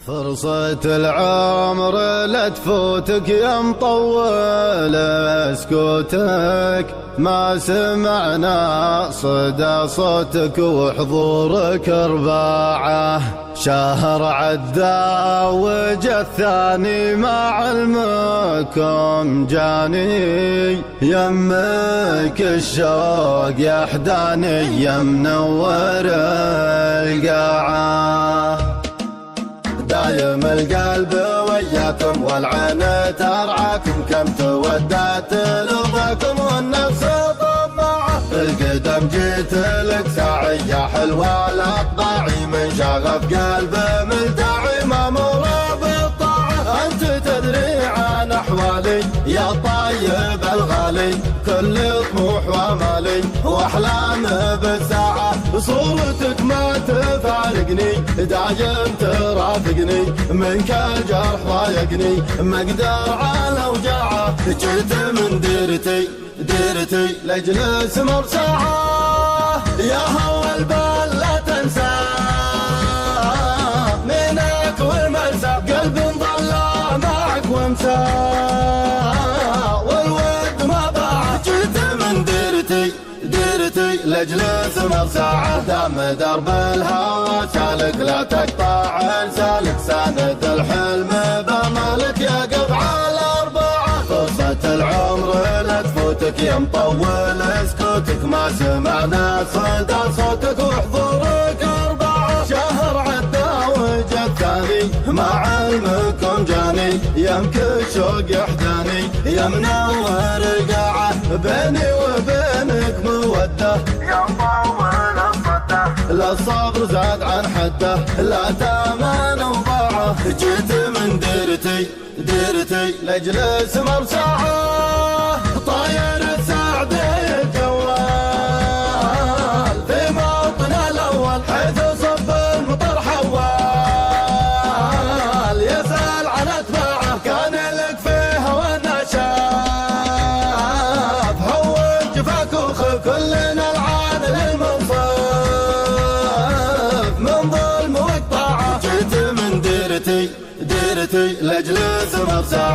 فرصة العمر لا تفوتك يا مطول اسكوتك، ما سمعنا صدى صوتك وحضورك ارباعه. شهر عدى وجا الثاني مع علمكم جاني، يمك الشوق يا حداني يا منور القاعه. دايم القلب وياكم والعين ترعاكم، كم تودعت لضاكم والنفس طمعه. القدم جيت لك ساعي يا حلوة الأطباعي، من شغف قلب ملتعي مامور بالطاعة. أنت تدري عن أحوالي يا طيب الغالي، كل طموح ومالي وأحلام بالساعة. صورتك ما تفارقني دايم ترافقني، منك الجرح ضايقني ما اقدر على وجاعه. جيت من ديرتي لاجلس مرساعه، يا هوى البال لا تنسى منك والمرسى. قلب ضل معك ومساه والود ما باع. جيت من ديرتي لاجلس مرساعه، دام درب الهوى سالك لا تقطع سالك. ساند الحلم بمالك يا قطع الاربعه. فرصة العمر لا تفوتك يا مطول اسكوتك، ما سمعنا صدى صوتك وحضورك اربعه. شهر عدى وجا الثاني مع علمكم جاني، يمك الشوق يحداني يا منور القاعه. بيني وبينك موده يا مطول الصده، لا الصبر زاد عن حده لا تامن وضاعه. جيت من ديرتي لاجلس مرساعه، طاير السعد الجوال في موطن الاول، حيث صب المطر حوال. يسأل عن اتباعه كان لك فيها والنشاف، هون جفاك وخف كلنا العان للمنصف من ظلم وقطاعه. جيت من ديرتي لاجلس مرساعه.